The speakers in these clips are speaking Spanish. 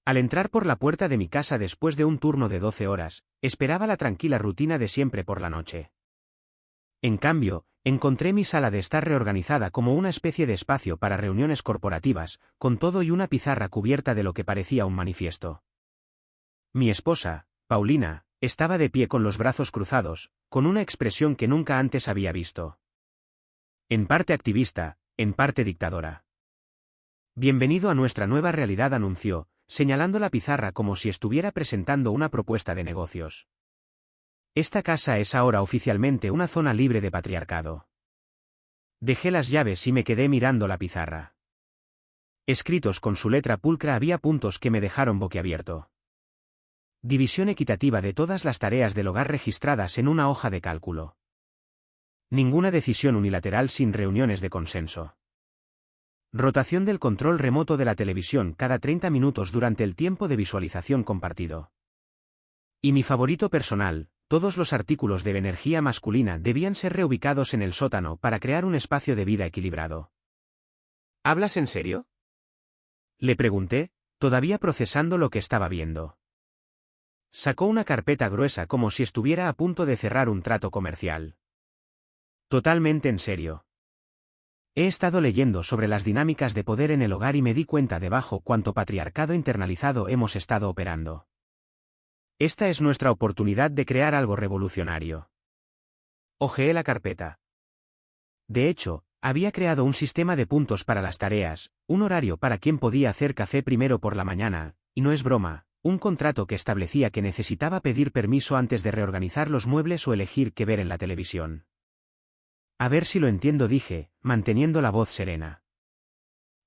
Al entrar por la puerta de mi casa después de un turno de 12 horas, esperaba la tranquila rutina de siempre por la noche. En cambio, encontré mi sala de estar reorganizada como una especie de espacio para reuniones corporativas, con todo y una pizarra cubierta de lo que parecía un manifiesto. Mi esposa, Paulina, estaba de pie con los brazos cruzados, con una expresión que nunca antes había visto. En parte activista, en parte dictadora. Bienvenido a nuestra nueva realidad, anunció, señalando la pizarra como si estuviera presentando una propuesta de negocios. Esta casa es ahora oficialmente una zona libre de patriarcado. Dejé las llaves y me quedé mirando la pizarra. Escritos con su letra pulcra había puntos que me dejaron boquiabierto. División equitativa de todas las tareas del hogar registradas en una hoja de cálculo. Ninguna decisión unilateral sin reuniones de consenso. Rotación del control remoto de la televisión cada 30 minutos durante el tiempo de visualización compartido. Y mi favorito personal, todos los artículos de energía masculina debían ser reubicados en el sótano para crear un espacio de vida equilibrado. ¿Hablas en serio?, le pregunté, todavía procesando lo que estaba viendo. Sacó una carpeta gruesa como si estuviera a punto de cerrar un trato comercial. Totalmente en serio. He estado leyendo sobre las dinámicas de poder en el hogar y me di cuenta de bajo cuánto patriarcado internalizado hemos estado operando. Esta es nuestra oportunidad de crear algo revolucionario. Hojeé la carpeta. De hecho, había creado un sistema de puntos para las tareas, un horario para quien podía hacer café primero por la mañana, y no es broma, un contrato que establecía que necesitaba pedir permiso antes de reorganizar los muebles o elegir qué ver en la televisión. A ver si lo entiendo, dije, manteniendo la voz serena.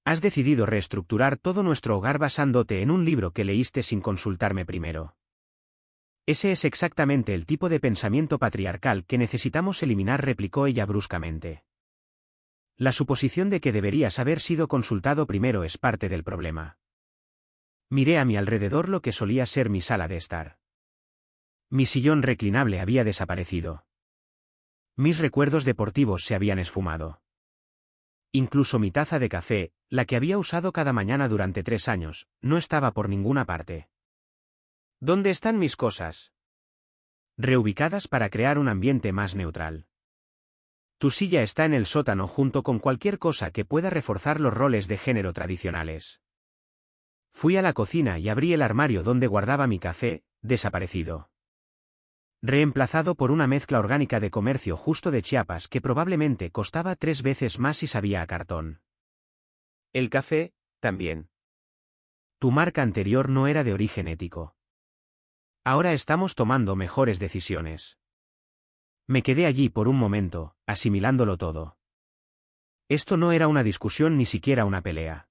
Has decidido reestructurar todo nuestro hogar basándote en un libro que leíste sin consultarme primero. Ese es exactamente el tipo de pensamiento patriarcal que necesitamos eliminar, replicó ella bruscamente. La suposición de que deberías haber sido consultado primero es parte del problema. Miré a mi alrededor lo que solía ser mi sala de estar. Mi sillón reclinable había desaparecido. Mis recuerdos deportivos se habían esfumado. Incluso mi taza de café, la que había usado cada mañana durante 3 años, no estaba por ninguna parte. ¿Dónde están mis cosas? Reubicadas para crear un ambiente más neutral. Tu silla está en el sótano junto con cualquier cosa que pueda reforzar los roles de género tradicionales. Fui a la cocina y abrí el armario donde guardaba mi café, desaparecido. Reemplazado por una mezcla orgánica de comercio justo de Chiapas que probablemente costaba 3 veces más y sabía a cartón. El café, también. Tu marca anterior no era de origen ético. Ahora estamos tomando mejores decisiones. Me quedé allí por un momento, asimilándolo todo. Esto no era una discusión ni siquiera una pelea.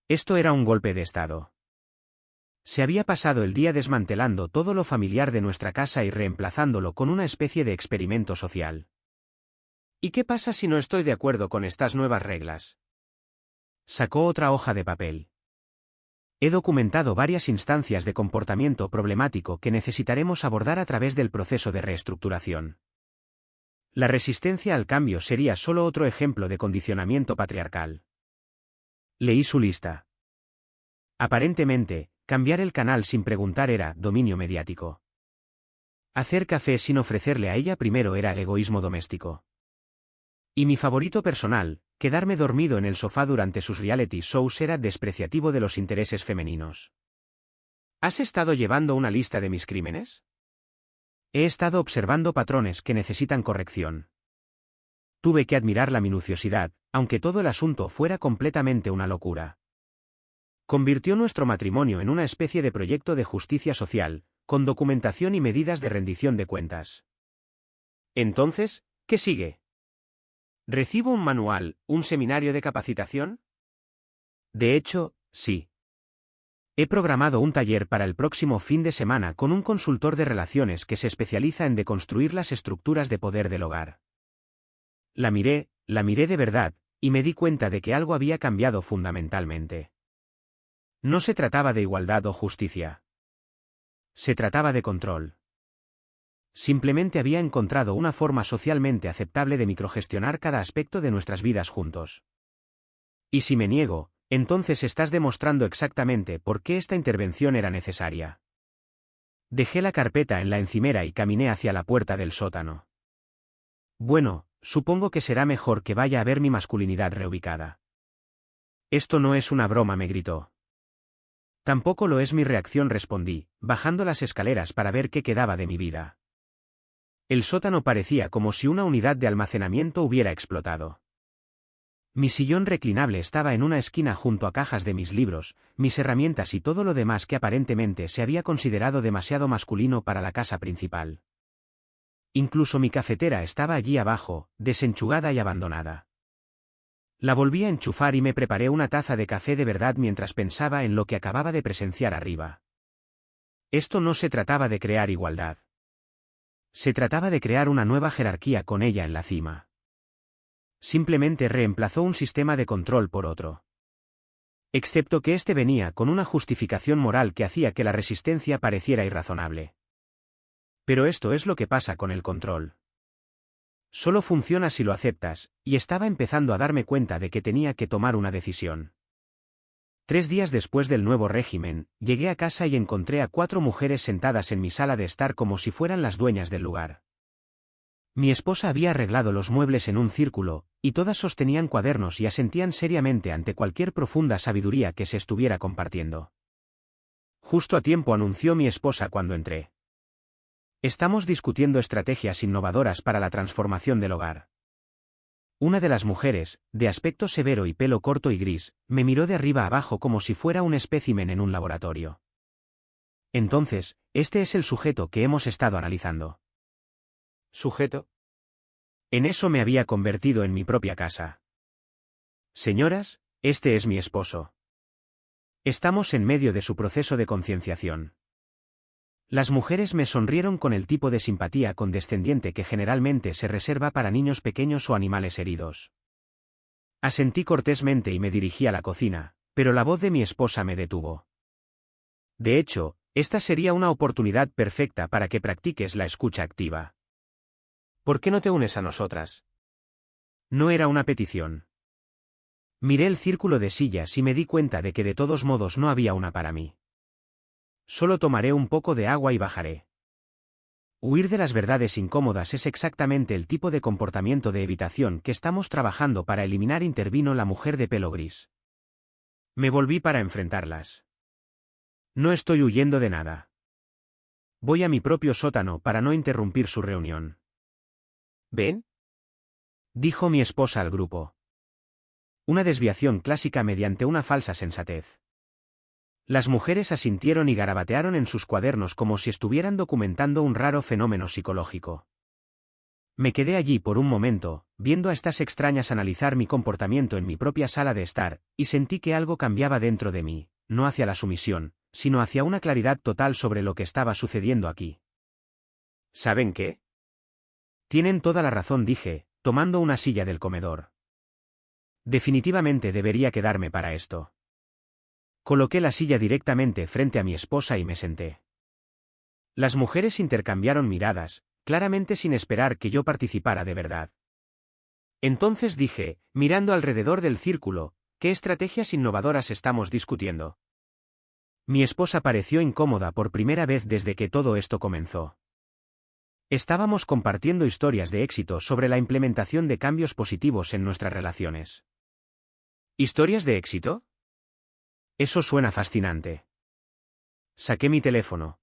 Esto era un golpe de estado. Se había pasado el día desmantelando todo lo familiar de nuestra casa y reemplazándolo con una especie de experimento social. ¿Y qué pasa si no estoy de acuerdo con estas nuevas reglas? Sacó otra hoja de papel. He documentado varias instancias de comportamiento problemático que necesitaremos abordar a través del proceso de reestructuración. La resistencia al cambio sería solo otro ejemplo de condicionamiento patriarcal. Leí su lista. Aparentemente, cambiar el canal sin preguntar era dominio mediático. Hacer café sin ofrecerle a ella primero era egoísmo doméstico. Y mi favorito personal, quedarme dormido en el sofá durante sus reality shows era despreciativo de los intereses femeninos. ¿Has estado llevando una lista de mis crímenes? He estado observando patrones que necesitan corrección. Tuve que admirar la minuciosidad, aunque todo el asunto fuera completamente una locura. Convirtió nuestro matrimonio en una especie de proyecto de justicia social, con documentación y medidas de rendición de cuentas. Entonces, ¿qué sigue? ¿Recibo un manual, un seminario de capacitación? De hecho, sí. He programado un taller para el próximo fin de semana con un consultor de relaciones que se especializa en deconstruir las estructuras de poder del hogar. La miré de verdad, y me di cuenta de que algo había cambiado fundamentalmente. No se trataba de igualdad o justicia. Se trataba de control. Simplemente había encontrado una forma socialmente aceptable de microgestionar cada aspecto de nuestras vidas juntos. Y si me niego, Entonces estás demostrando exactamente por qué esta intervención era necesaria. Dejé la carpeta en la encimera y caminé hacia la puerta del sótano. Bueno, supongo que será mejor que vaya a ver mi masculinidad reubicada. Esto no es una broma, me gritó. Tampoco lo es mi reacción, respondí, bajando las escaleras para ver qué quedaba de mi vida. El sótano parecía como si una unidad de almacenamiento hubiera explotado. Mi sillón reclinable estaba en una esquina junto a cajas de mis libros, mis herramientas y todo lo demás que aparentemente se había considerado demasiado masculino para la casa principal. Incluso mi cafetera estaba allí abajo, desenchugada y abandonada. La volví a enchufar y me preparé una taza de café de verdad mientras pensaba en lo que acababa de presenciar arriba. Esto no se trataba de crear igualdad. Se trataba de crear una nueva jerarquía con ella en la cima. Simplemente reemplazó un sistema de control por otro. Excepto que este venía con una justificación moral que hacía que la resistencia pareciera irrazonable. Pero esto es lo que pasa con el control. Solo funciona si lo aceptas, y estaba empezando a darme cuenta de que tenía que tomar una decisión. 3 días después del nuevo régimen, llegué a casa y encontré a 4 mujeres sentadas en mi sala de estar como si fueran las dueñas del lugar. Mi esposa había arreglado los muebles en un círculo, y todas sostenían cuadernos y asentían seriamente ante cualquier profunda sabiduría que se estuviera compartiendo. Justo a tiempo, anunció mi esposa cuando entré. Estamos discutiendo estrategias innovadoras para la transformación del hogar. Una de las mujeres, de aspecto severo y pelo corto y gris, me miró de arriba abajo como si fuera un espécimen en un laboratorio. Entonces, este es el sujeto que hemos estado analizando. ¿Sujeto? En eso me había convertido en mi propia casa. Señoras, este es mi esposo. Estamos en medio de su proceso de concienciación. Las mujeres me sonrieron con el tipo de simpatía condescendiente que generalmente se reserva para niños pequeños o animales heridos. Asentí cortésmente y me dirigí a la cocina, pero la voz de mi esposa me detuvo. De hecho, esta sería una oportunidad perfecta para que practiques la escucha activa. ¿Por qué no te unes a nosotras? No era una petición. Miré el círculo de sillas y me di cuenta de que de todos modos no había una para mí. Solo tomaré un poco de agua y bajaré. Huir de las verdades incómodas es exactamente el tipo de comportamiento de evitación que estamos trabajando para eliminar, intervino la mujer de pelo gris. Me volví para enfrentarlas. No estoy huyendo de nada. Voy a mi propio sótano para no interrumpir su reunión. ¿Ven?, dijo mi esposa al grupo. Una desviación clásica mediante una falsa sensatez. Las mujeres asintieron y garabatearon en sus cuadernos como si estuvieran documentando un raro fenómeno psicológico. Me quedé allí por un momento, viendo a estas extrañas analizar mi comportamiento en mi propia sala de estar, y sentí que algo cambiaba dentro de mí, no hacia la sumisión, sino hacia una claridad total sobre lo que estaba sucediendo aquí. ¿Saben qué? Tienen toda la razón, dije, tomando una silla del comedor. Definitivamente debería quedarme para esto. Coloqué la silla directamente frente a mi esposa y me senté. Las mujeres intercambiaron miradas, claramente sin esperar que yo participara de verdad. Entonces dije, mirando alrededor del círculo, ¿qué estrategias innovadoras estamos discutiendo? Mi esposa pareció incómoda por primera vez desde que todo esto comenzó. Estábamos compartiendo historias de éxito sobre la implementación de cambios positivos en nuestras relaciones. ¿Historias de éxito? Eso suena fascinante. Saqué mi teléfono.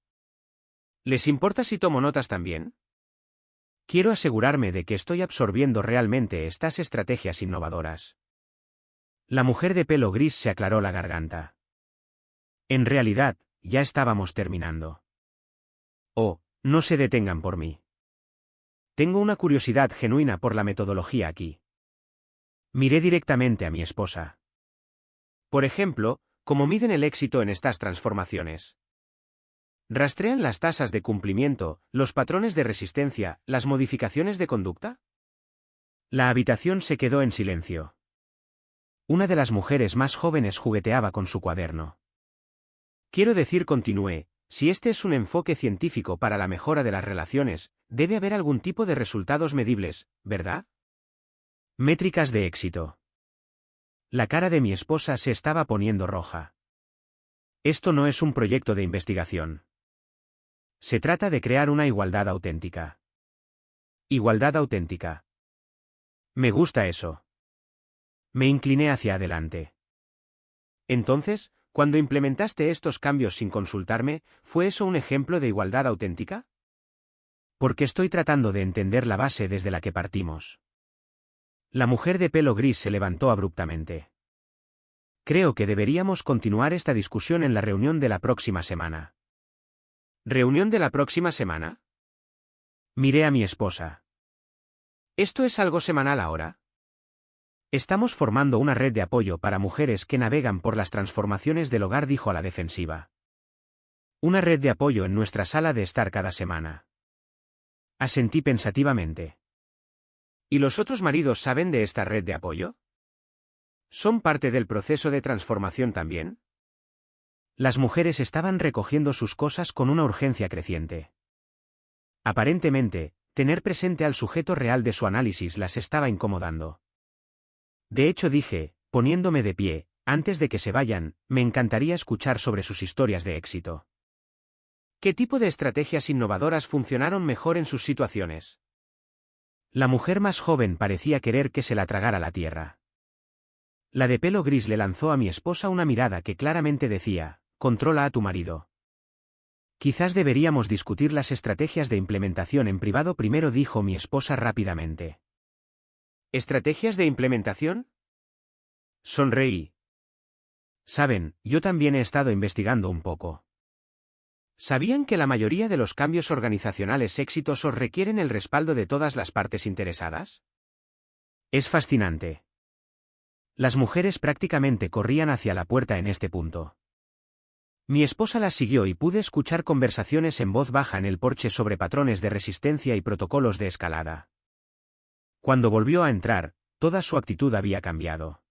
¿Les importa si tomo notas también? Quiero asegurarme de que estoy absorbiendo realmente estas estrategias innovadoras. La mujer de pelo gris se aclaró la garganta. En realidad, ya estábamos terminando. Oh, no se detengan por mí. Tengo una curiosidad genuina por la metodología aquí. Miré directamente a mi esposa. Por ejemplo, ¿cómo miden el éxito en estas transformaciones? ¿Rastrean las tasas de cumplimiento, los patrones de resistencia, las modificaciones de conducta? La habitación se quedó en silencio. Una de las mujeres más jóvenes jugueteaba con su cuaderno. Quiero decir, continué, si este es un enfoque científico para la mejora de las relaciones, debe haber algún tipo de resultados medibles, ¿verdad? Métricas de éxito. La cara de mi esposa se estaba poniendo roja. Esto no es un proyecto de investigación. Se trata de crear una igualdad auténtica. Igualdad auténtica. Me gusta eso. Me incliné hacia adelante. Entonces, cuando implementaste estos cambios sin consultarme, ¿fue eso un ejemplo de igualdad auténtica? Porque estoy tratando de entender la base desde la que partimos. La mujer de pelo gris se levantó abruptamente. Creo que deberíamos continuar esta discusión en la reunión de la próxima semana. ¿Reunión de la próxima semana? Miré a mi esposa. ¿Esto es algo semanal ahora? Estamos formando una red de apoyo para mujeres que navegan por las transformaciones del hogar, dijo a la defensiva. Una red de apoyo en nuestra sala de estar cada semana. Asentí pensativamente. ¿Y los otros maridos saben de esta red de apoyo? ¿Son parte del proceso de transformación también? Las mujeres estaban recogiendo sus cosas con una urgencia creciente. Aparentemente, tener presente al sujeto real de su análisis las estaba incomodando. De hecho dije, poniéndome de pie, antes de que se vayan, me encantaría escuchar sobre sus historias de éxito. ¿Qué tipo de estrategias innovadoras funcionaron mejor en sus situaciones? La mujer más joven parecía querer que se la tragara la tierra. La de pelo gris le lanzó a mi esposa una mirada que claramente decía, controla a tu marido. Quizás deberíamos discutir las estrategias de implementación en privado primero, dijo mi esposa rápidamente. ¿Estrategias de implementación? Sonreí. Saben, yo también he estado investigando un poco. ¿Sabían que la mayoría de los cambios organizacionales exitosos requieren el respaldo de todas las partes interesadas? Es fascinante. Las mujeres prácticamente corrían hacia la puerta en este punto. Mi esposa las siguió y pude escuchar conversaciones en voz baja en el porche sobre patrones de resistencia y protocolos de escalada. Cuando volvió a entrar, toda su actitud había cambiado.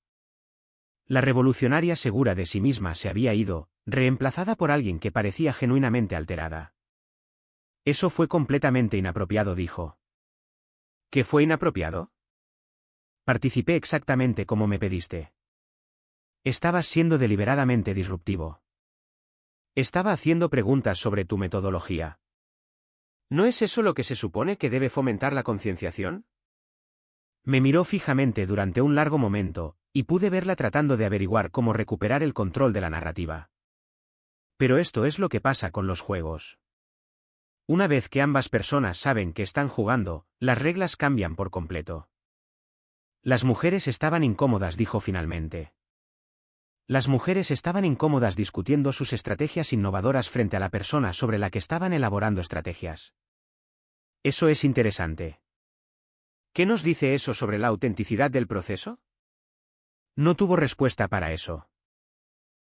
La revolucionaria segura de sí misma se había ido, reemplazada por alguien que parecía genuinamente alterada. Eso fue completamente inapropiado, dijo. ¿Qué fue inapropiado? Participé exactamente como me pediste. Estabas siendo deliberadamente disruptivo. Estaba haciendo preguntas sobre tu metodología. ¿No es eso lo que se supone que debe fomentar la concienciación? Me miró fijamente durante un largo momento, y pude verla tratando de averiguar cómo recuperar el control de la narrativa. Pero esto es lo que pasa con los juegos. Una vez que ambas personas saben que están jugando, las reglas cambian por completo. Las mujeres estaban incómodas, dijo finalmente. Las mujeres estaban incómodas discutiendo sus estrategias innovadoras frente a la persona sobre la que estaban elaborando estrategias. Eso es interesante. ¿Qué nos dice eso sobre la autenticidad del proceso? No tuvo respuesta para eso.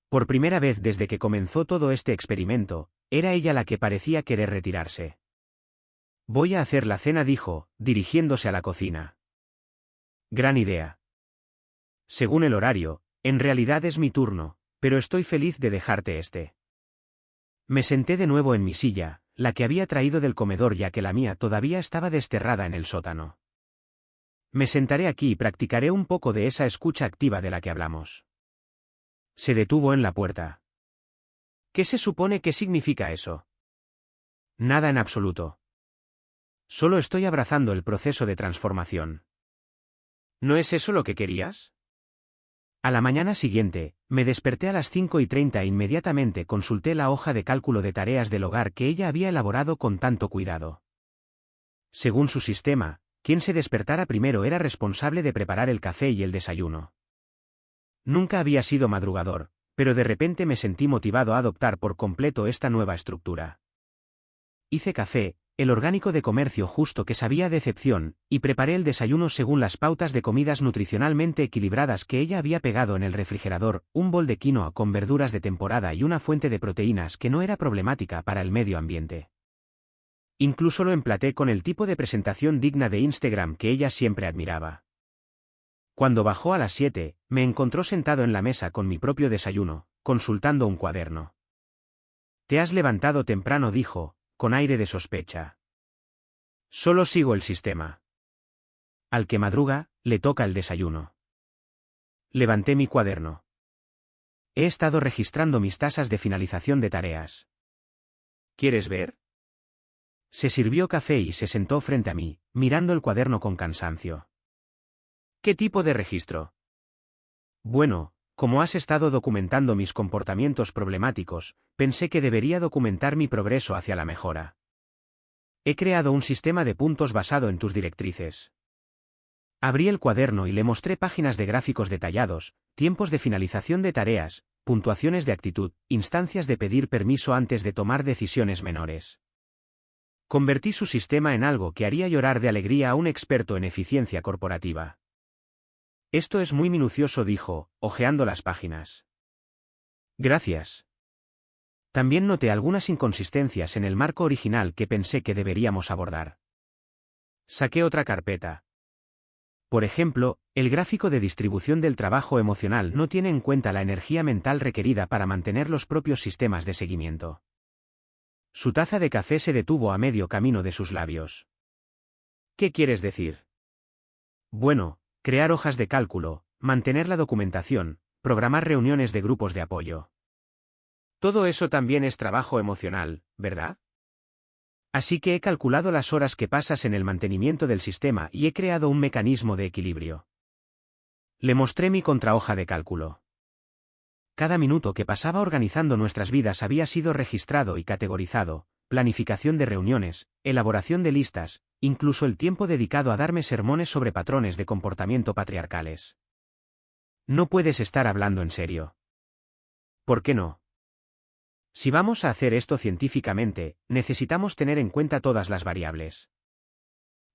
Por primera vez desde que comenzó todo este experimento, era ella la que parecía querer retirarse. Voy a hacer la cena, dijo, dirigiéndose a la cocina. Gran idea. Según el horario, en realidad es mi turno, pero estoy feliz de dejarte este. Me senté de nuevo en mi silla, la que había traído del comedor ya que la mía todavía estaba desterrada en el sótano. Me sentaré aquí y practicaré un poco de esa escucha activa de la que hablamos. Se detuvo en la puerta. ¿Qué se supone que significa eso? Nada en absoluto. Solo estoy abrazando el proceso de transformación. ¿No es eso lo que querías? A la mañana siguiente, me desperté a las 5:30 e inmediatamente consulté la hoja de cálculo de tareas del hogar que ella había elaborado con tanto cuidado. Según su sistema, quien se despertara primero era responsable de preparar el café y el desayuno. Nunca había sido madrugador, pero de repente me sentí motivado a adoptar por completo esta nueva estructura. Hice café, el orgánico de comercio justo que sabía a decepción, y preparé el desayuno según las pautas de comidas nutricionalmente equilibradas que ella había pegado en el refrigerador, un bol de quinoa con verduras de temporada y una fuente de proteínas que no era problemática para el medio ambiente. Incluso lo emplaté con el tipo de presentación digna de Instagram que ella siempre admiraba. Cuando bajó a las 7, me encontró sentado en la mesa con mi propio desayuno, consultando un cuaderno. «Te has levantado temprano», dijo, con aire de sospecha. «Solo sigo el sistema. Al que madruga, le toca el desayuno». Levanté mi cuaderno. He estado registrando mis tasas de finalización de tareas. ¿Quieres ver? Se sirvió café y se sentó frente a mí, mirando el cuaderno con cansancio. ¿Qué tipo de registro? Bueno, como has estado documentando mis comportamientos problemáticos, pensé que debería documentar mi progreso hacia la mejora. He creado un sistema de puntos basado en tus directrices. Abrí el cuaderno y le mostré páginas de gráficos detallados, tiempos de finalización de tareas, puntuaciones de actitud, instancias de pedir permiso antes de tomar decisiones menores. Convertí su sistema en algo que haría llorar de alegría a un experto en eficiencia corporativa. Esto es muy minucioso, dijo, hojeando las páginas. Gracias. También noté algunas inconsistencias en el marco original que pensé que deberíamos abordar. Saqué otra carpeta. Por ejemplo, el gráfico de distribución del trabajo emocional no tiene en cuenta la energía mental requerida para mantener los propios sistemas de seguimiento. Su taza de café se detuvo a medio camino de sus labios. ¿Qué quieres decir? Bueno, crear hojas de cálculo, mantener la documentación, programar reuniones de grupos de apoyo. Todo eso también es trabajo emocional, ¿verdad? Así que he calculado las horas que pasas en el mantenimiento del sistema y he creado un mecanismo de equilibrio. Le mostré mi contrahoja de cálculo. Cada minuto que pasaba organizando nuestras vidas había sido registrado y categorizado, planificación de reuniones, elaboración de listas, incluso el tiempo dedicado a darme sermones sobre patrones de comportamiento patriarcales. No puedes estar hablando en serio. ¿Por qué no? Si vamos a hacer esto científicamente, necesitamos tener en cuenta todas las variables.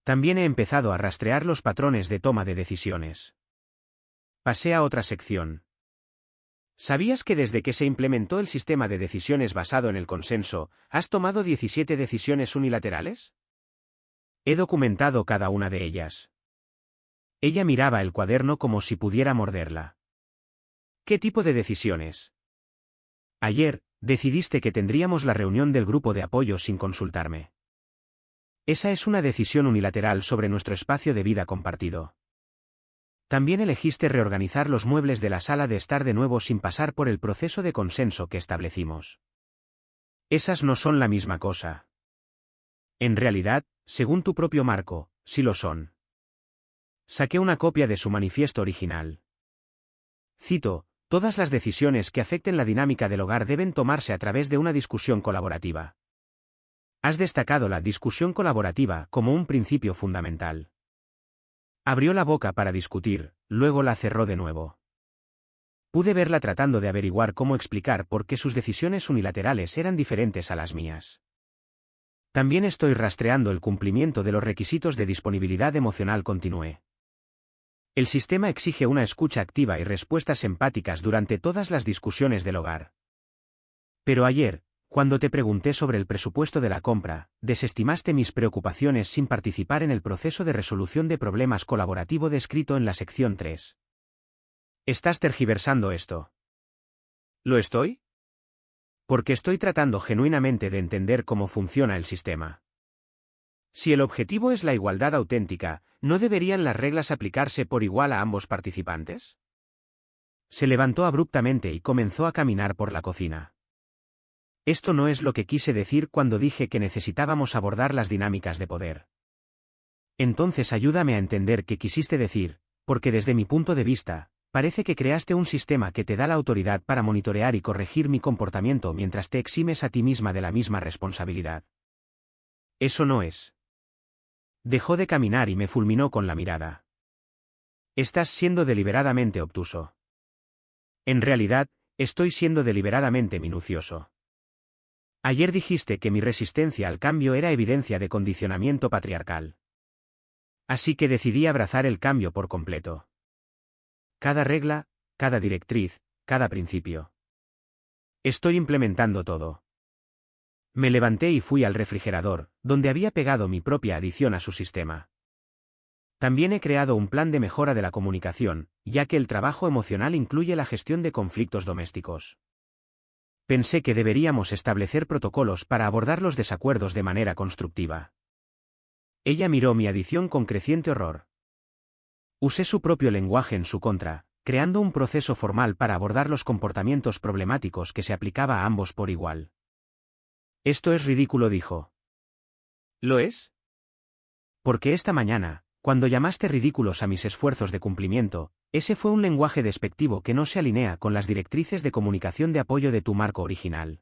También he empezado a rastrear los patrones de toma de decisiones. Pasé a otra sección. ¿Sabías que desde que se implementó el sistema de decisiones basado en el consenso, has tomado 17 decisiones unilaterales? He documentado cada una de ellas. Ella miraba el cuaderno como si pudiera morderla. ¿Qué tipo de decisiones? Ayer, decidiste que tendríamos la reunión del grupo de apoyo sin consultarme. Esa es una decisión unilateral sobre nuestro espacio de vida compartido. También elegiste reorganizar los muebles de la sala de estar de nuevo sin pasar por el proceso de consenso que establecimos. Esas no son la misma cosa. En realidad, según tu propio marco, sí lo son. Saqué una copia de su manifiesto original. Cito: todas las decisiones que afecten la dinámica del hogar deben tomarse a través de una discusión colaborativa. Has destacado la discusión colaborativa como un principio fundamental. Abrió la boca para discutir, luego la cerró de nuevo. Pude verla tratando de averiguar cómo explicar por qué sus decisiones unilaterales eran diferentes a las mías. También estoy rastreando el cumplimiento de los requisitos de disponibilidad emocional, continué. El sistema exige una escucha activa y respuestas empáticas durante todas las discusiones del hogar. Pero ayer, cuando te pregunté sobre el presupuesto de la compra, desestimaste mis preocupaciones sin participar en el proceso de resolución de problemas colaborativo descrito en la sección 3. ¿Estás tergiversando esto? ¿Lo estoy? Porque estoy tratando genuinamente de entender cómo funciona el sistema. Si el objetivo es la igualdad auténtica, ¿no deberían las reglas aplicarse por igual a ambos participantes? Se levantó abruptamente y comenzó a caminar por la cocina. Esto no es lo que quise decir cuando dije que necesitábamos abordar las dinámicas de poder. Entonces ayúdame a entender qué quisiste decir, porque desde mi punto de vista, parece que creaste un sistema que te da la autoridad para monitorear y corregir mi comportamiento mientras te eximes a ti misma de la misma responsabilidad. Eso no es. Dejó de caminar y me fulminó con la mirada. Estás siendo deliberadamente obtuso. En realidad, estoy siendo deliberadamente minucioso. Ayer dijiste que mi resistencia al cambio era evidencia de condicionamiento patriarcal. Así que decidí abrazar el cambio por completo. Cada regla, cada directriz, cada principio. Estoy implementando todo. Me levanté y fui al refrigerador, donde había pegado mi propia adición a su sistema. También he creado un plan de mejora de la comunicación, ya que el trabajo emocional incluye la gestión de conflictos domésticos. Pensé que deberíamos establecer protocolos para abordar los desacuerdos de manera constructiva. Ella miró mi adición con creciente horror. Usé su propio lenguaje en su contra, creando un proceso formal para abordar los comportamientos problemáticos que se aplicaba a ambos por igual. «Esto es ridículo», dijo. ¿Lo es? Porque esta mañana, cuando llamaste ridículos a mis esfuerzos de cumplimiento, ese fue un lenguaje despectivo que no se alinea con las directrices de comunicación de apoyo de tu marco original.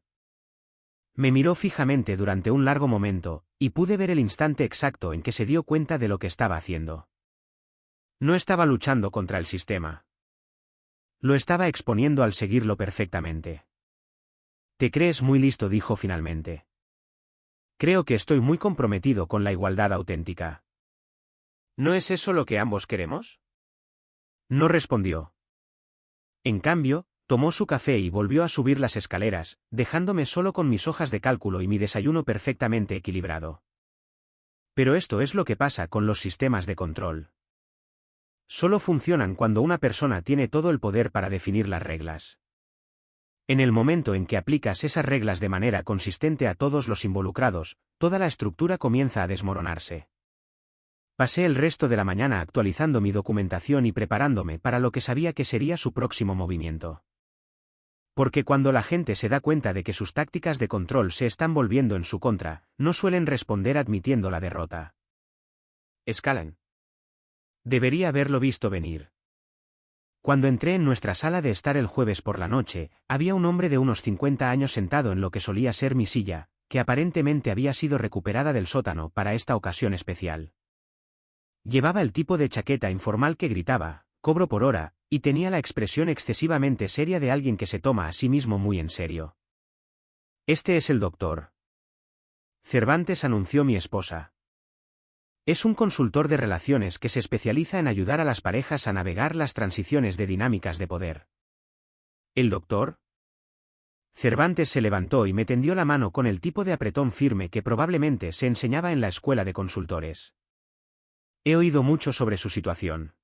Me miró fijamente durante un largo momento, y pude ver el instante exacto en que se dio cuenta de lo que estaba haciendo. No estaba luchando contra el sistema. Lo estaba exponiendo al seguirlo perfectamente. «Te crees muy listo», dijo finalmente. «Creo que estoy muy comprometido con la igualdad auténtica». ¿No es eso lo que ambos queremos? No respondió. En cambio, tomó su café y volvió a subir las escaleras, dejándome solo con mis hojas de cálculo y mi desayuno perfectamente equilibrado. Pero esto es lo que pasa con los sistemas de control. Solo funcionan cuando una persona tiene todo el poder para definir las reglas. En el momento en que aplicas esas reglas de manera consistente a todos los involucrados, toda la estructura comienza a desmoronarse. Pasé el resto de la mañana actualizando mi documentación y preparándome para lo que sabía que sería su próximo movimiento. Porque cuando la gente se da cuenta de que sus tácticas de control se están volviendo en su contra, no suelen responder admitiendo la derrota. Escalan. Debería haberlo visto venir. Cuando entré en nuestra sala de estar el jueves por la noche, había un hombre de unos 50 años sentado en lo que solía ser mi silla, que aparentemente había sido recuperada del sótano para esta ocasión especial. Llevaba el tipo de chaqueta informal que gritaba, «cobro por hora», y tenía la expresión excesivamente seria de alguien que se toma a sí mismo muy en serio. «Este es el doctor Cervantes», anunció mi esposa. «Es un consultor de relaciones que se especializa en ayudar a las parejas a navegar las transiciones de dinámicas de poder». «¿El doctor?» Cervantes se levantó y me tendió la mano con el tipo de apretón firme que probablemente se enseñaba en la escuela de consultores. «He oído mucho sobre su situación.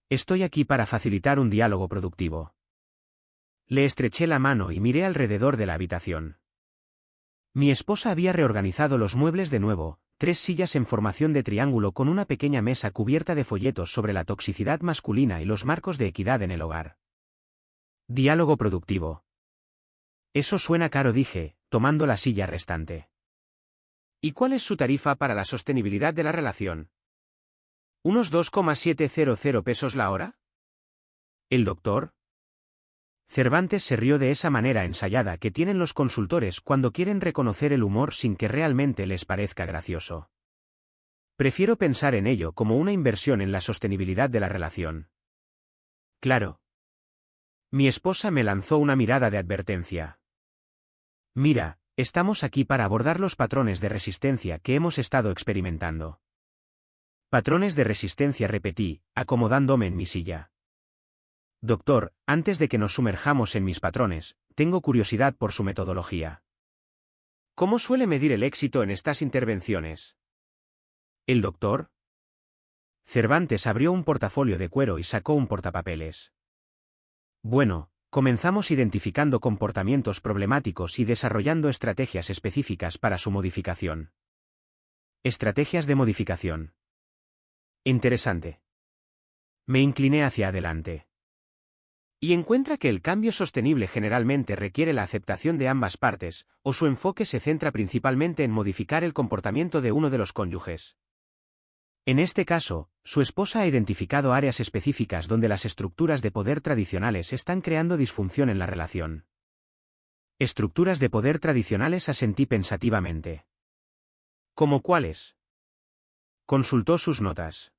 Estoy aquí para facilitar un diálogo productivo». Le estreché la mano y miré alrededor de la habitación. Mi esposa había reorganizado los muebles de nuevo, 3 sillas en formación de triángulo con una pequeña mesa cubierta de folletos sobre la toxicidad masculina y los marcos de equidad en el hogar. Diálogo productivo. Eso suena caro, dije, tomando la silla restante. ¿Y cuál es su tarifa para la sostenibilidad de la relación? ¿Unos 2,700 pesos la hora? ¿El doctor? Cervantes se rió de esa manera ensayada que tienen los consultores cuando quieren reconocer el humor sin que realmente les parezca gracioso. Prefiero pensar en ello como una inversión en la sostenibilidad de la relación. Claro. Mi esposa me lanzó una mirada de advertencia. Mira, estamos aquí para abordar los patrones de resistencia que hemos estado experimentando. Patrones de resistencia, repetí, acomodándome en mi silla. Doctor, antes de que nos sumerjamos en mis patrones, tengo curiosidad por su metodología. ¿Cómo suele medir el éxito en estas intervenciones? ¿El doctor? Cervantes abrió un portafolio de cuero y sacó un portapapeles. Bueno, comenzamos identificando comportamientos problemáticos y desarrollando estrategias específicas para su modificación. Estrategias de modificación. Interesante. Me incliné hacia adelante. ¿Y encuentra que el cambio sostenible generalmente requiere la aceptación de ambas partes, o su enfoque se centra principalmente en modificar el comportamiento de uno de los cónyuges? En este caso, su esposa ha identificado áreas específicas donde las estructuras de poder tradicionales están creando disfunción en la relación. Estructuras de poder tradicionales, asentí pensativamente. ¿Cómo cuáles? Consultó sus notas.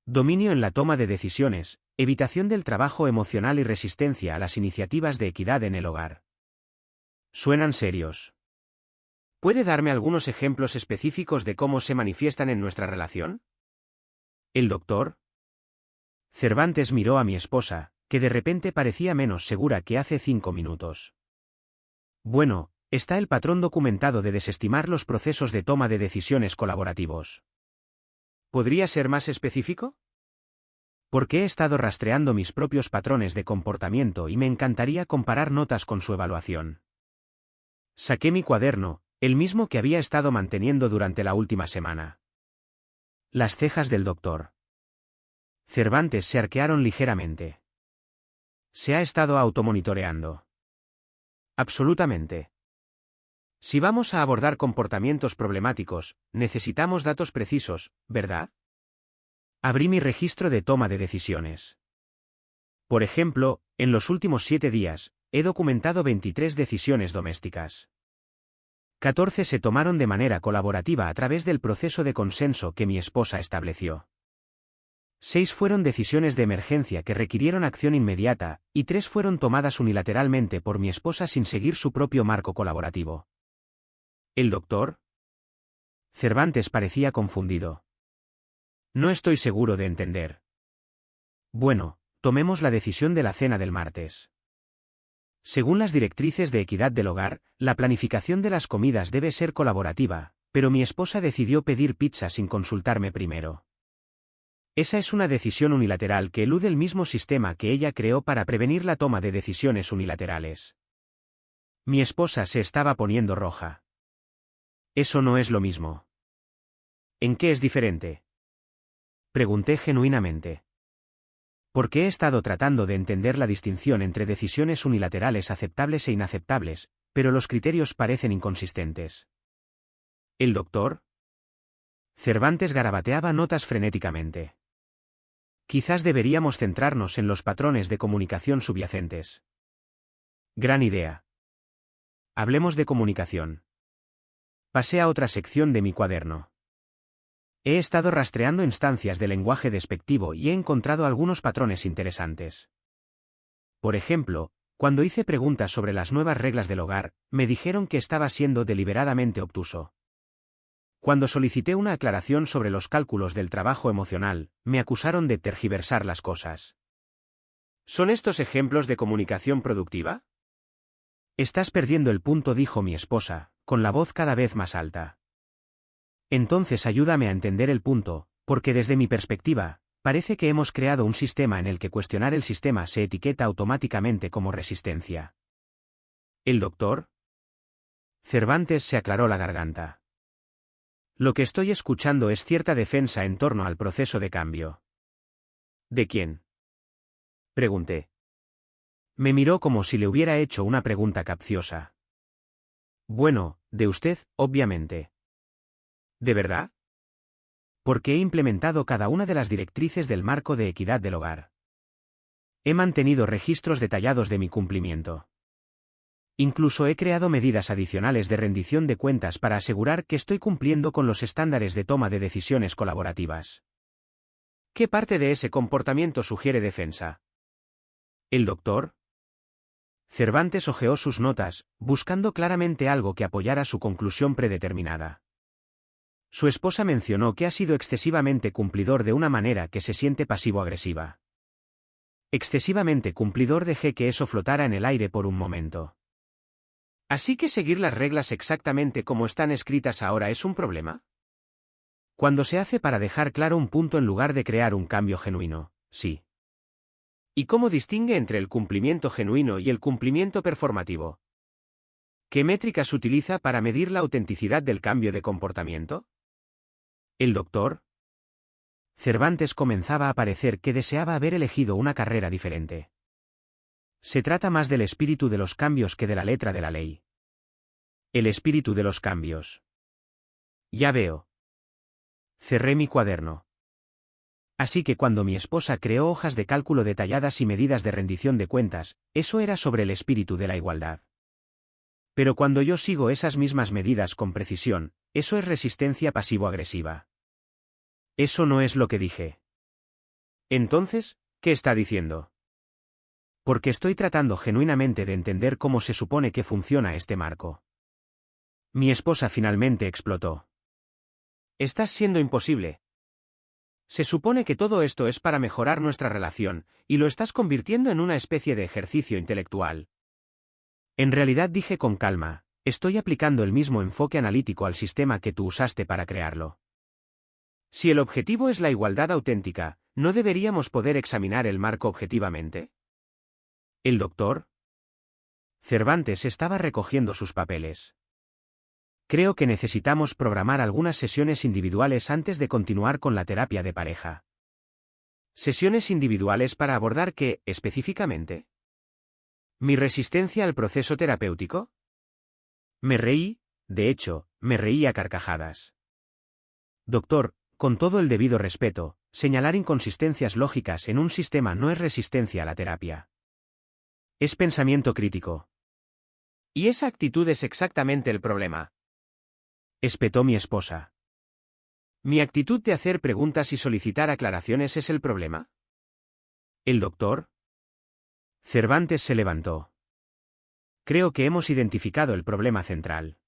Dominio en la toma de decisiones, evitación del trabajo emocional y resistencia a las iniciativas de equidad en el hogar. Suenan serios. ¿Puede darme algunos ejemplos específicos de cómo se manifiestan en nuestra relación? ¿El doctor? Cervantes miró a mi esposa, que de repente parecía menos segura que hace 5 minutos. Bueno, está el patrón documentado de desestimar los procesos de toma de decisiones colaborativos. ¿Podría ser más específico? Porque he estado rastreando mis propios patrones de comportamiento y me encantaría comparar notas con su evaluación. Saqué mi cuaderno, el mismo que había estado manteniendo durante la última semana. Las cejas del doctor Cervantes se arquearon ligeramente. ¿Se ha estado automonitoreando? Absolutamente. Si vamos a abordar comportamientos problemáticos, necesitamos datos precisos, ¿verdad? Abrí mi registro de toma de decisiones. Por ejemplo, en los últimos 7 días, he documentado 23 decisiones domésticas. 14 se tomaron de manera colaborativa a través del proceso de consenso que mi esposa estableció. 6 fueron decisiones de emergencia que requirieron acción inmediata, y 3 fueron tomadas unilateralmente por mi esposa sin seguir su propio marco colaborativo. ¿El doctor? Cervantes parecía confundido. No estoy seguro de entender. Bueno, tomemos la decisión de la cena del martes. Según las directrices de equidad del hogar, la planificación de las comidas debe ser colaborativa, pero mi esposa decidió pedir pizza sin consultarme primero. Esa es una decisión unilateral que elude el mismo sistema que ella creó para prevenir la toma de decisiones unilaterales. Mi esposa se estaba poniendo roja. Eso no es lo mismo. ¿En qué es diferente? Pregunté genuinamente. Porque he estado tratando de entender la distinción entre decisiones unilaterales aceptables e inaceptables, pero los criterios parecen inconsistentes. ¿El doctor? Cervantes garabateaba notas frenéticamente. Quizás deberíamos centrarnos en los patrones de comunicación subyacentes. Gran idea. Hablemos de comunicación. Pasé a otra sección de mi cuaderno. He estado rastreando instancias de lenguaje despectivo y he encontrado algunos patrones interesantes. Por ejemplo, cuando hice preguntas sobre las nuevas reglas del hogar, me dijeron que estaba siendo deliberadamente obtuso. Cuando solicité una aclaración sobre los cálculos del trabajo emocional, me acusaron de tergiversar las cosas. ¿Son estos ejemplos de comunicación productiva? Estás perdiendo el punto, dijo mi esposa, con la voz cada vez más alta. Entonces ayúdame a entender el punto, porque desde mi perspectiva, parece que hemos creado un sistema en el que cuestionar el sistema se etiqueta automáticamente como resistencia. ¿El doctor? Cervantes se aclaró la garganta. Lo que estoy escuchando es cierta defensa en torno al proceso de cambio. ¿De quién? Pregunté. Me miró como si le hubiera hecho una pregunta capciosa. Bueno, de usted, obviamente. ¿De verdad? Porque he implementado cada una de las directrices del marco de equidad del hogar. He mantenido registros detallados de mi cumplimiento. Incluso he creado medidas adicionales de rendición de cuentas para asegurar que estoy cumpliendo con los estándares de toma de decisiones colaborativas. ¿Qué parte de ese comportamiento sugiere defensa? ¿El doctor? Cervantes hojeó sus notas, buscando claramente algo que apoyara su conclusión predeterminada. Su esposa mencionó que ha sido excesivamente cumplidor de una manera que se siente pasivo-agresiva. Excesivamente cumplidor, dejé que eso flotara en el aire por un momento. ¿Así que seguir las reglas exactamente como están escritas ahora es un problema? Cuando se hace para dejar claro un punto en lugar de crear un cambio genuino, sí. ¿Y cómo distingue entre el cumplimiento genuino y el cumplimiento performativo? ¿Qué métricas utiliza para medir la autenticidad del cambio de comportamiento? ¿El doctor? Cervantes comenzaba a parecer que deseaba haber elegido una carrera diferente. Se trata más del espíritu de los cambios que de la letra de la ley. El espíritu de los cambios. Ya veo. Cerré mi cuaderno. Así que cuando mi esposa creó hojas de cálculo detalladas y medidas de rendición de cuentas, eso era sobre el espíritu de la igualdad. Pero cuando yo sigo esas mismas medidas con precisión, eso es resistencia pasivo-agresiva. Eso no es lo que dije. Entonces, ¿qué está diciendo? Porque estoy tratando genuinamente de entender cómo se supone que funciona este marco. Mi esposa finalmente explotó. Estás siendo imposible. Se supone que todo esto es para mejorar nuestra relación, y lo estás convirtiendo en una especie de ejercicio intelectual. En realidad, dije con calma, estoy aplicando el mismo enfoque analítico al sistema que tú usaste para crearlo. Si el objetivo es la igualdad auténtica, ¿no deberíamos poder examinar el marco objetivamente? ¿El doctor? Cervantes estaba recogiendo sus papeles. Creo que necesitamos programar algunas sesiones individuales antes de continuar con la terapia de pareja. Sesiones individuales para abordar qué, específicamente. ¿Mi resistencia al proceso terapéutico? Me reí, de hecho, me reí a carcajadas. Doctor, con todo el debido respeto, señalar inconsistencias lógicas en un sistema no es resistencia a la terapia. Es pensamiento crítico. Y esa actitud es exactamente el problema. Espetó mi esposa. ¿Mi actitud de hacer preguntas y solicitar aclaraciones es el problema? ¿El doctor? Cervantes se levantó. Creo que hemos identificado el problema central.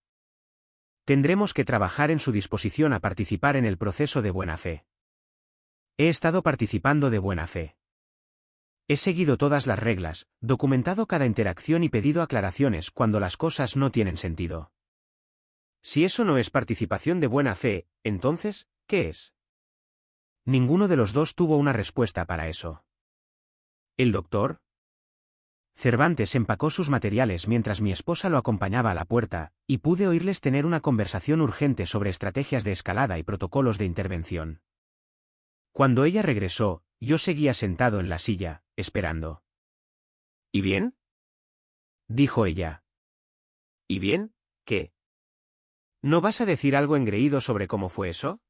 Tendremos que trabajar en su disposición a participar en el proceso de buena fe. He estado participando de buena fe. He seguido todas las reglas, documentado cada interacción y pedido aclaraciones cuando las cosas no tienen sentido. Si eso no es participación de buena fe, entonces, ¿qué es? Ninguno de los dos tuvo una respuesta para eso. ¿El doctor? Cervantes empacó sus materiales mientras mi esposa lo acompañaba a la puerta, y pude oírles tener una conversación urgente sobre estrategias de escalada y protocolos de intervención. Cuando ella regresó, yo seguía sentado en la silla, esperando. ¿Y bien? Dijo ella. ¿Y bien? ¿Qué? ¿No vas a decir algo engreído sobre cómo fue eso?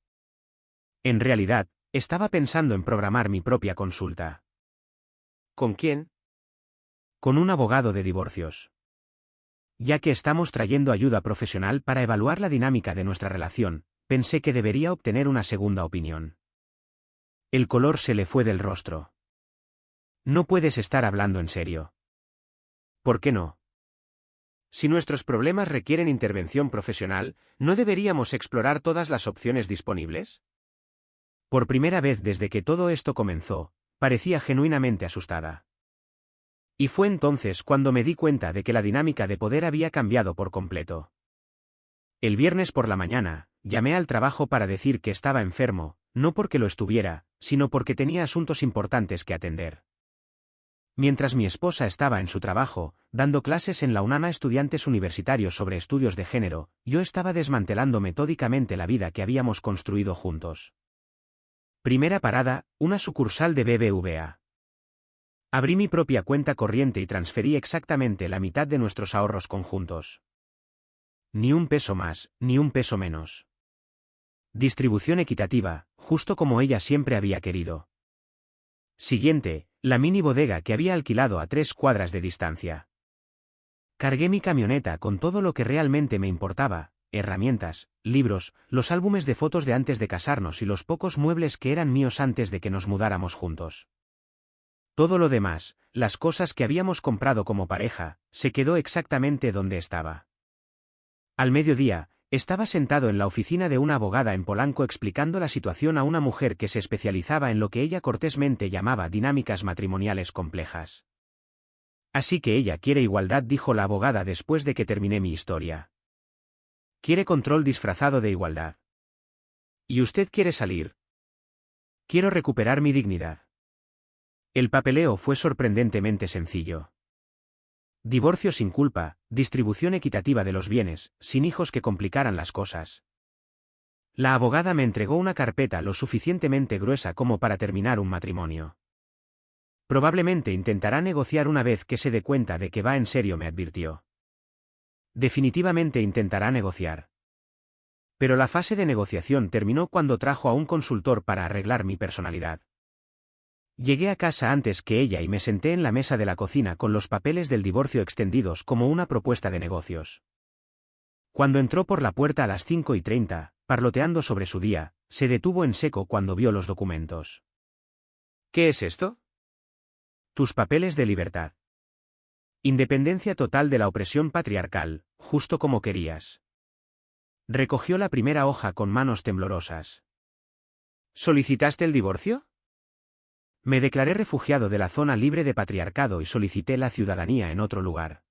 En realidad, estaba pensando en programar mi propia consulta. ¿Con quién? Con un abogado de divorcios. Ya que estamos trayendo ayuda profesional para evaluar la dinámica de nuestra relación, pensé que debería obtener una segunda opinión. El color se le fue del rostro. No puedes estar hablando en serio. ¿Por qué no? Si nuestros problemas requieren intervención profesional, ¿no deberíamos explorar todas las opciones disponibles? Por primera vez desde que todo esto comenzó, parecía genuinamente asustada. Y fue entonces cuando me di cuenta de que la dinámica de poder había cambiado por completo. El viernes por la mañana, llamé al trabajo para decir que estaba enfermo, no porque lo estuviera, sino porque tenía asuntos importantes que atender. Mientras mi esposa estaba en su trabajo, dando clases en la UNAM a estudiantes universitarios sobre estudios de género, yo estaba desmantelando metódicamente la vida que habíamos construido juntos. Primera parada, una sucursal de BBVA. Abrí mi propia cuenta corriente y transferí exactamente la mitad de nuestros ahorros conjuntos. Ni un peso más, ni un peso menos. Distribución equitativa, justo como ella siempre había querido. Siguiente, la mini bodega que había alquilado a 3 cuadras de distancia. Cargué mi camioneta con todo lo que realmente me importaba, herramientas, libros, los álbumes de fotos de antes de casarnos y los pocos muebles que eran míos antes de que nos mudáramos juntos. Todo lo demás, las cosas que habíamos comprado como pareja, se quedó exactamente donde estaba. Al mediodía, estaba sentado en la oficina de una abogada en Polanco explicando la situación a una mujer que se especializaba en lo que ella cortésmente llamaba dinámicas matrimoniales complejas. Así que ella quiere igualdad, dijo la abogada después de que terminé mi historia. Quiere control disfrazado de igualdad. ¿Y usted quiere salir? Quiero recuperar mi dignidad. El papeleo fue sorprendentemente sencillo. Divorcio sin culpa, distribución equitativa de los bienes, sin hijos que complicaran las cosas. La abogada me entregó una carpeta lo suficientemente gruesa como para terminar un matrimonio. Probablemente intentará negociar una vez que se dé cuenta de que va en serio, me advirtió. Definitivamente intentará negociar. Pero la fase de negociación terminó cuando trajo a un consultor para arreglar mi personalidad. Llegué a casa antes que ella y me senté en la mesa de la cocina con los papeles del divorcio extendidos como una propuesta de negocios. Cuando entró por la puerta a las 5:30, parloteando sobre su día, se detuvo en seco cuando vio los documentos. ¿Qué es esto? Tus papeles de libertad. Independencia total de la opresión patriarcal, justo como querías. Recogió la primera hoja con manos temblorosas. ¿Solicitaste el divorcio? Me declaré refugiado de la zona libre de patriarcado y solicité la ciudadanía en otro lugar.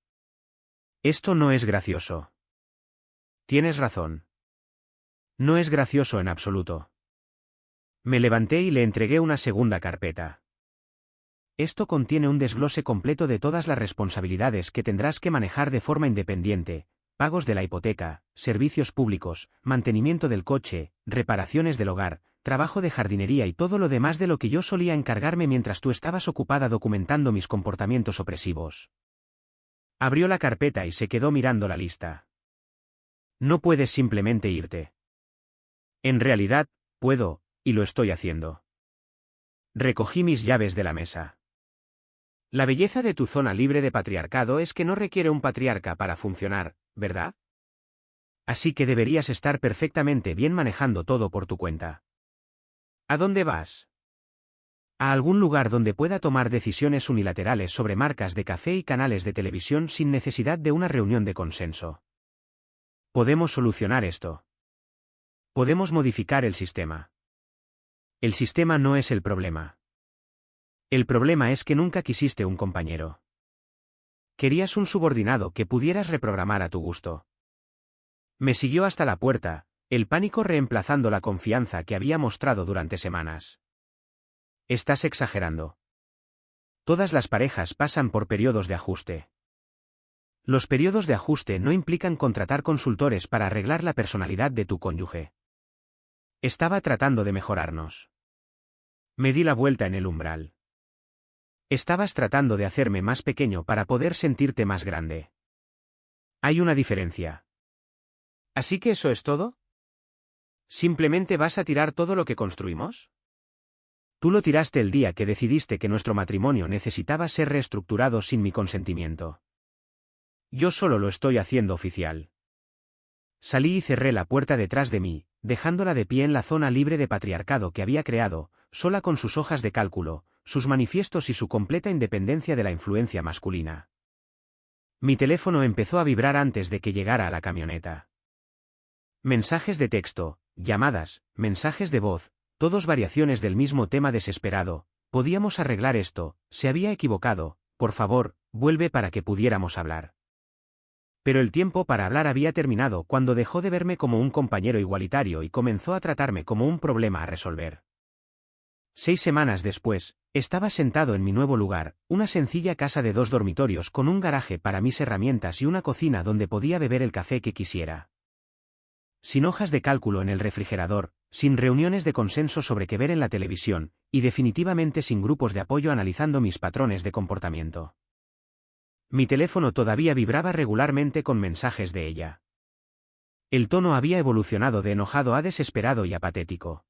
Esto no es gracioso. Tienes razón. No es gracioso en absoluto. Me levanté y le entregué una segunda carpeta. Esto contiene un desglose completo de todas las responsabilidades que tendrás que manejar de forma independiente: pagos de la hipoteca, servicios públicos, mantenimiento del coche, reparaciones del hogar, trabajo de jardinería y todo lo demás de lo que yo solía encargarme mientras tú estabas ocupada documentando mis comportamientos opresivos. Abrió la carpeta y se quedó mirando la lista. No puedes simplemente irte. En realidad, puedo, y lo estoy haciendo. Recogí mis llaves de la mesa. La belleza de tu zona libre de patriarcado es que no requiere un patriarca para funcionar, ¿verdad? Así que deberías estar perfectamente bien manejando todo por tu cuenta. ¿A dónde vas? A algún lugar donde pueda tomar decisiones unilaterales sobre marcas de café y canales de televisión sin necesidad de una reunión de consenso. Podemos solucionar esto. Podemos modificar el sistema. El sistema no es el problema. El problema es que nunca quisiste un compañero. Querías un subordinado que pudieras reprogramar a tu gusto. Me siguió hasta la puerta, el pánico reemplazando la confianza que había mostrado durante semanas. Estás exagerando. Todas las parejas pasan por periodos de ajuste. Los periodos de ajuste no implican contratar consultores para arreglar la personalidad de tu cónyuge. Estaba tratando de mejorarnos. Me di la vuelta en el umbral. Estabas tratando de hacerme más pequeño para poder sentirte más grande. Hay una diferencia. ¿Así que eso es todo? ¿Simplemente vas a tirar todo lo que construimos? Tú lo tiraste el día que decidiste que nuestro matrimonio necesitaba ser reestructurado sin mi consentimiento. Yo solo lo estoy haciendo oficial. Salí y cerré la puerta detrás de mí, dejándola de pie en la zona libre de patriarcado que había creado, sola con sus hojas de cálculo, sus manifiestos y su completa independencia de la influencia masculina. Mi teléfono empezó a vibrar antes de que llegara a la camioneta. Mensajes de texto, llamadas, mensajes de voz, todos variaciones del mismo tema desesperado. Podíamos arreglar esto, se había equivocado, por favor, vuelve para que pudiéramos hablar. Pero el tiempo para hablar había terminado cuando dejó de verme como un compañero igualitario y comenzó a tratarme como un problema a resolver. 6 semanas después, estaba sentado en mi nuevo lugar, una sencilla casa de 2 dormitorios con un garaje para mis herramientas y una cocina donde podía beber el café que quisiera. Sin hojas de cálculo en el refrigerador, sin reuniones de consenso sobre qué ver en la televisión, y definitivamente sin grupos de apoyo analizando mis patrones de comportamiento. Mi teléfono todavía vibraba regularmente con mensajes de ella. El tono había evolucionado de enojado a desesperado y apatético.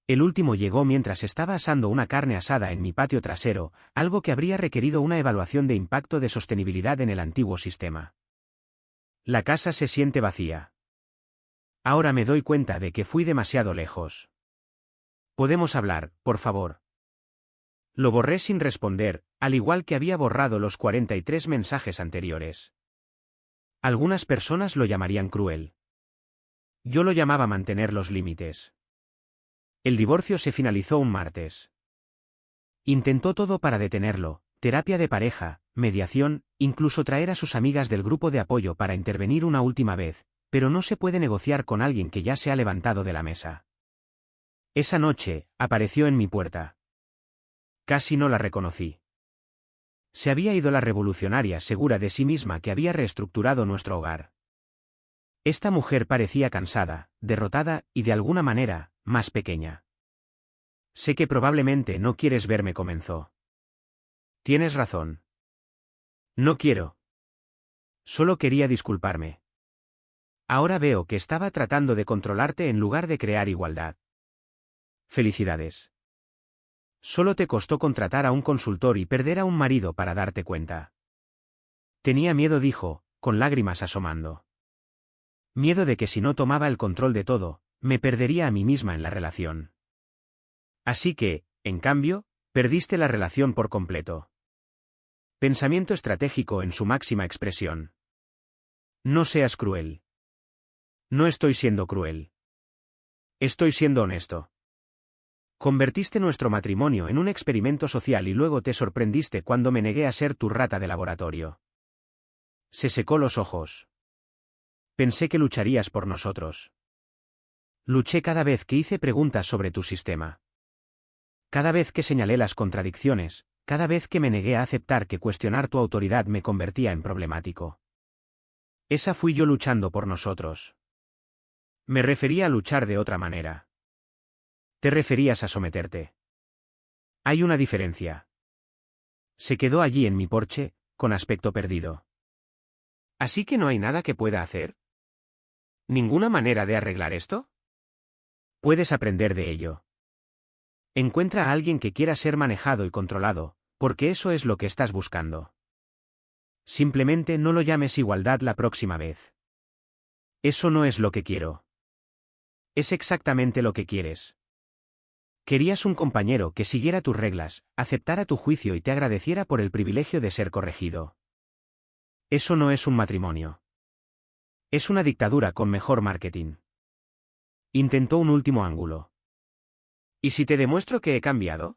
El último llegó mientras estaba asando una carne asada en mi patio trasero, algo que habría requerido una evaluación de impacto de sostenibilidad en el antiguo sistema. La casa se siente vacía. Ahora me doy cuenta de que fui demasiado lejos. ¿Podemos hablar, por favor? Lo borré sin responder, al igual que había borrado los 43 mensajes anteriores. Algunas personas lo llamarían cruel. Yo lo llamaba mantener los límites. El divorcio se finalizó un martes. Intentó todo para detenerlo, terapia de pareja, mediación, incluso traer a sus amigas del grupo de apoyo para intervenir una última vez, pero no se puede negociar con alguien que ya se ha levantado de la mesa. Esa noche, apareció en mi puerta. Casi no la reconocí. Se había ido la revolucionaria segura de sí misma que había reestructurado nuestro hogar. Esta mujer parecía cansada, derrotada y de alguna manera, más pequeña. Sé que probablemente no quieres verme, comenzó. Tienes razón. No quiero. Solo quería disculparme. Ahora veo que estaba tratando de controlarte en lugar de crear igualdad. Felicidades. Solo te costó contratar a un consultor y perder a un marido para darte cuenta. Tenía miedo, dijo, con lágrimas asomando. Miedo de que si no tomaba el control de todo, me perdería a mí misma en la relación. Así que, en cambio, perdiste la relación por completo. Pensamiento estratégico en su máxima expresión. No seas cruel. No estoy siendo cruel. Estoy siendo honesto. Convertiste nuestro matrimonio en un experimento social y luego te sorprendiste cuando me negué a ser tu rata de laboratorio. Se secó los ojos. Pensé que lucharías por nosotros. Luché cada vez que hice preguntas sobre tu sistema. Cada vez que señalé las contradicciones, cada vez que me negué a aceptar que cuestionar tu autoridad me convertía en problemático. Esa fui yo luchando por nosotros. Me refería a luchar de otra manera. Te referías a someterte. Hay una diferencia. Se quedó allí en mi porche, con aspecto perdido. ¿Así que no hay nada que pueda hacer? ¿Ninguna manera de arreglar esto? Puedes aprender de ello. Encuentra a alguien que quiera ser manejado y controlado, porque eso es lo que estás buscando. Simplemente no lo llames igualdad la próxima vez. Eso no es lo que quiero. Es exactamente lo que quieres. Querías un compañero que siguiera tus reglas, aceptara tu juicio y te agradeciera por el privilegio de ser corregido. Eso no es un matrimonio. Es una dictadura con mejor marketing. Intentó un último ángulo. ¿Y si te demuestro que he cambiado?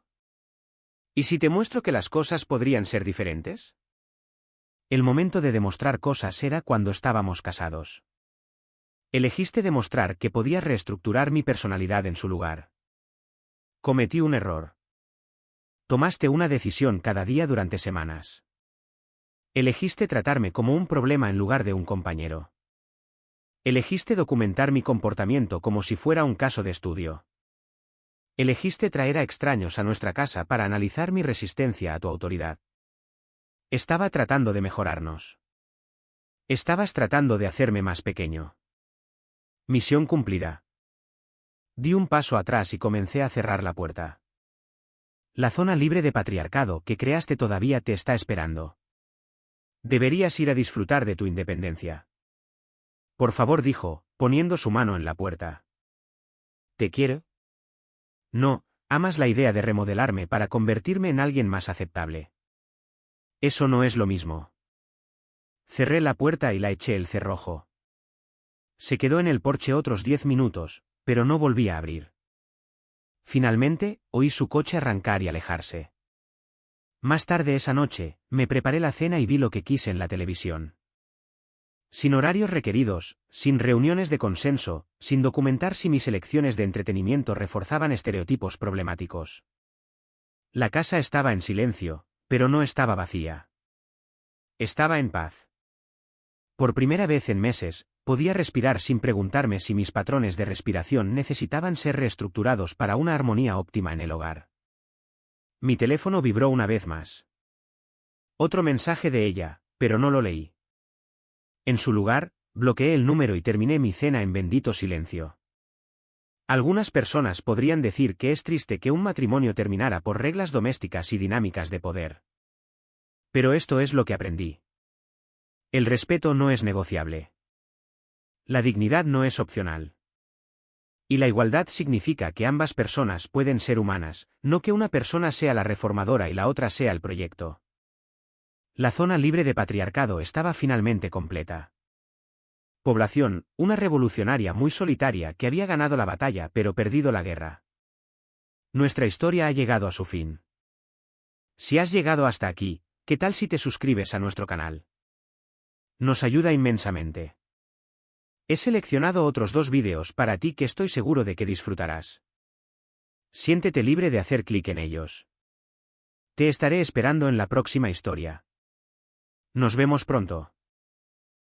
¿Y si te muestro que las cosas podrían ser diferentes? El momento de demostrar cosas era cuando estábamos casados. Elegiste demostrar que podías reestructurar mi personalidad en su lugar. Cometí un error. Tomaste una decisión cada día durante semanas. Elegiste tratarme como un problema en lugar de un compañero. Elegiste documentar mi comportamiento como si fuera un caso de estudio. Elegiste traer a extraños a nuestra casa para analizar mi resistencia a tu autoridad. Estaba tratando de mejorarnos. Estabas tratando de hacerme más pequeño. Misión cumplida. Di un paso atrás y comencé a cerrar la puerta. La zona libre de patriarcado que creaste todavía te está esperando. Deberías ir a disfrutar de tu independencia. Por favor, dijo, poniendo su mano en la puerta. ¿Te quiero? No, amas la idea de remodelarme para convertirme en alguien más aceptable. Eso no es lo mismo. Cerré la puerta y la eché el cerrojo. Se quedó en el porche otros 10 minutos, pero no volví a abrir. Finalmente, oí su coche arrancar y alejarse. Más tarde esa noche, me preparé la cena y vi lo que quise en la televisión. Sin horarios requeridos, sin reuniones de consenso, sin documentar si mis elecciones de entretenimiento reforzaban estereotipos problemáticos. La casa estaba en silencio, pero no estaba vacía. Estaba en paz. Por primera vez en meses, podía respirar sin preguntarme si mis patrones de respiración necesitaban ser reestructurados para una armonía óptima en el hogar. Mi teléfono vibró una vez más. Otro mensaje de ella, pero no lo leí. En su lugar, bloqueé el número y terminé mi cena en bendito silencio. Algunas personas podrían decir que es triste que un matrimonio terminara por reglas domésticas y dinámicas de poder. Pero esto es lo que aprendí. El respeto no es negociable. La dignidad no es opcional. Y la igualdad significa que ambas personas pueden ser humanas, no que una persona sea la reformadora y la otra sea el proyecto. La zona libre de patriarcado estaba finalmente completa. Población, una revolucionaria muy solitaria que había ganado la batalla pero perdido la guerra. Nuestra historia ha llegado a su fin. Si has llegado hasta aquí, ¿qué tal si te suscribes a nuestro canal? Nos ayuda inmensamente. He seleccionado otros 2 vídeos para ti que estoy seguro de que disfrutarás. Siéntete libre de hacer clic en ellos. Te estaré esperando en la próxima historia. Nos vemos pronto.